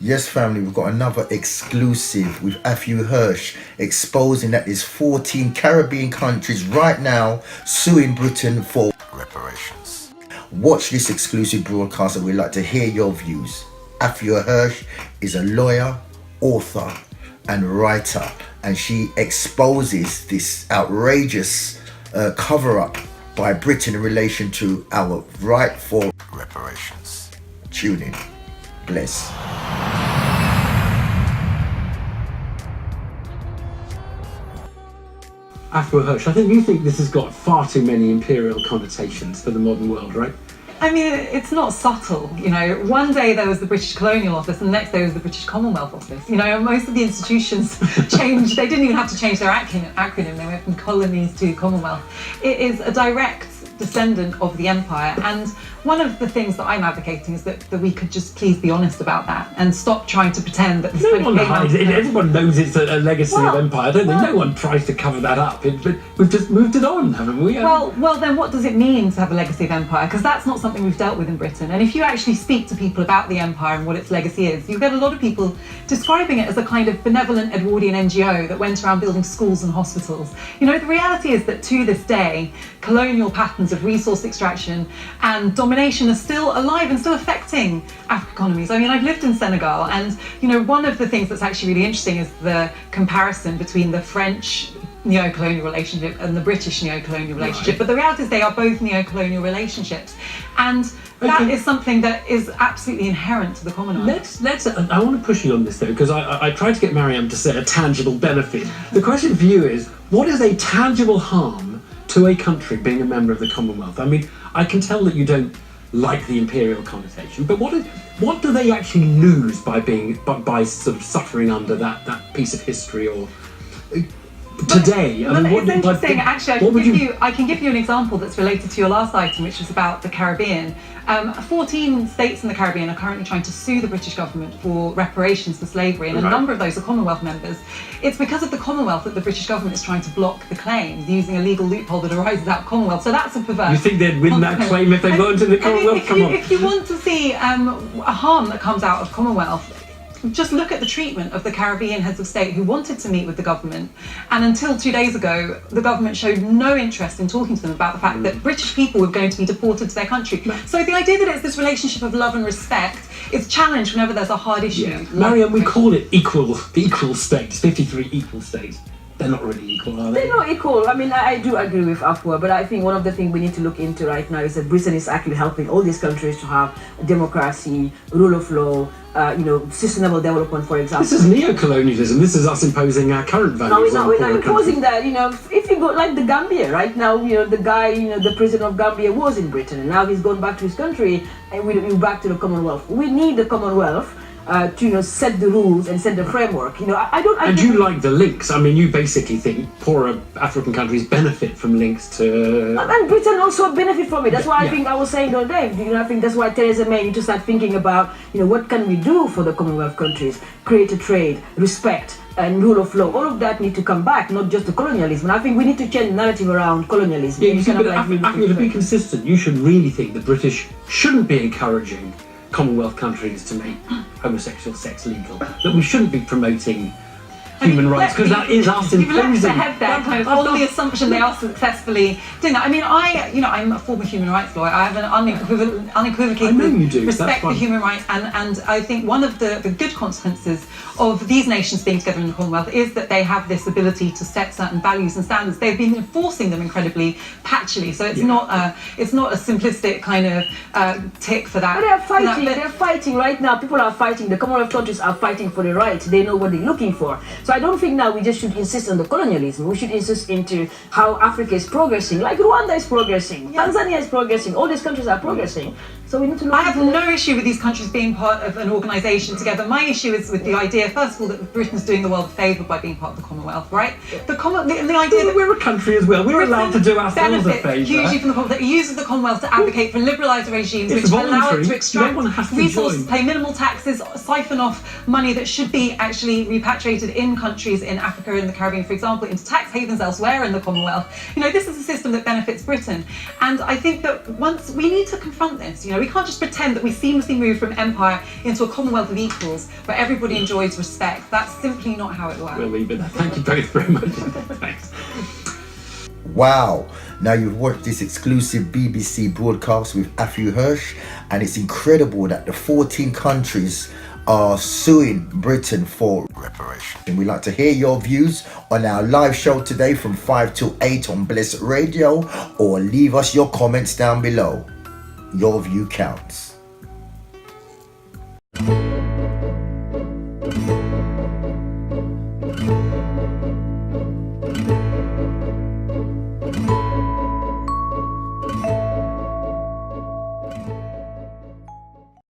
Yes, family, we've got another exclusive with Afua Hirsch exposing that there's 14 Caribbean countries right now suing Britain for reparations. Watch this exclusive broadcast and we'd like to hear your views. Afua Hirsch is a lawyer, author and writer, and she exposes this outrageous cover-up by Britain in relation to our right for reparations. Tune in. Bless. Afua Hirsch, I think you think this has got far too many imperial connotations for the modern world, right? I mean, it's not subtle, you know. One day there was the British Colonial Office and the next day was the British Commonwealth Office. You know, most of the institutions changed. They didn't even have to change their acronym. They went from colonies to Commonwealth. It is a direct descendant of the empire, and one of the things that I'm advocating is that we could just please be honest about that and stop trying to pretend that this no one hides it. Everyone knows it's a legacy of empire, don't they? No one tries to cover that up. But we've just moved it on, haven't we? Well, then what does it mean to have a legacy of empire? Because that's not something we've dealt with in Britain. And if you actually speak to people about the empire and what its legacy is, you get a lot of people describing it as a kind of benevolent Edwardian NGO that went around building schools and hospitals. You know, the reality is that to this day, colonial patterns of resource extraction and domination are still alive and still affecting African economies. I mean, I've lived in Senegal, and you know, one of the things that's actually really interesting is the comparison between the French neo-colonial relationship and the British neo-colonial relationship. Right. But the reality is they are both neo-colonial relationships, and that is something that is absolutely inherent to the Commonwealth. I want to push you on this though, because I tried to get Mariam to say a tangible benefit. The question for you is, what is a tangible harm to a country being a member of the Commonwealth? I mean, I can tell that you don't like the imperial connotation, but what do they actually lose by sort of suffering under that piece of history or today? I mean, it's interesting. Actually, I can give you an example that's related to your last item, which was about the Caribbean. 14 states in the Caribbean are currently trying to sue the British government for reparations for slavery, and a number of those are Commonwealth members. It's because of the Commonwealth that the British government is trying to block the claims using a legal loophole that arises out of Commonwealth. So that's a perverse. You think they'd win that claim if they weren't in the Commonwealth? If you want to see a harm that comes out of Commonwealth, just look at the treatment of the Caribbean heads of state who wanted to meet with the government, and until 2 days ago the government showed no interest in talking to them about the fact that British people were going to be deported to their country. So the idea that it's this relationship of love and respect is challenged whenever there's a hard issue. Yeah. Mariam, we call it equal states, 53 equal states. They're not really equal, are they? They're not equal. I mean, I do agree with Afua, but I think one of the things we need to look into right now is that Britain is actually helping all these countries to have democracy, rule of law, sustainable development, for example. This is neo-colonialism. This is us imposing our current values. No, we're not imposing that. If you go like the Gambia right now, the guy, the president of Gambia was in Britain, and now he's gone back to his country, and we're back to the Commonwealth. We need the Commonwealth to set the rules and set the framework. And you like the links. I mean, you basically think poorer African countries benefit from links to. And Britain also benefit from it. That's why I think I was saying the other day. I think that's why Theresa May need to start thinking about, what can we do for the Commonwealth countries? Create a trade, respect, and rule of law. All of that need to come back, not just the colonialism. And I think we need to change the narrative around colonialism. Yeah, to be consistent, you should really think the British shouldn't be encouraging Commonwealth countries to make homosexual sex legal, that we shouldn't be promoting human rights, because that is us imposing. You've left ahead there, kind of on the assumption they are successfully doing that. I mean, I'm a former human rights lawyer. I have an unequivocally respect for human rights, and I think one of the good consequences of these nations being together in the Commonwealth is that they have this ability to set certain values and standards. They've been enforcing them incredibly patchily, so it's not a simplistic kind of tick for that. But they're fighting. They're fighting right now. People are fighting. The Commonwealth countries are fighting for the rights. They know what they're looking for. So I don't think now we just should insist on the colonialism. We should insist into how Africa is progressing, like Rwanda is progressing, Tanzania is progressing, all these countries are progressing. So we need to look I have into no issue with these countries being part of an organisation together. My issue is with the idea, first of all, that Britain's doing the world a favour by being part of the Commonwealth, right? The idea that We're a country as well. We're allowed to do ourselves a benefits favour. hugely from the Commonwealth. It uses the Commonwealth to advocate for liberalised regimes It's which allow it voluntary. to extract No one has to resources, join. pay minimal taxes, siphon off money that should be actually repatriated in countries in Africa and the Caribbean, for example, into tax havens elsewhere in the Commonwealth. This is a system that benefits Britain. And I think that once we need to confront this, we can't just pretend that we seamlessly move from empire into a Commonwealth of equals where everybody enjoys respect. That's simply not how it works. We'll leave it there. Thank you both very much. Thanks. Wow. Now you've watched this exclusive BBC broadcast with Afua Hirsch, and it's incredible that the 14 countries are suing Britain for reparations. And we'd like to hear your views on our live show today from 5 till 8 on Bliss Radio, or leave us your comments down below. Your view counts.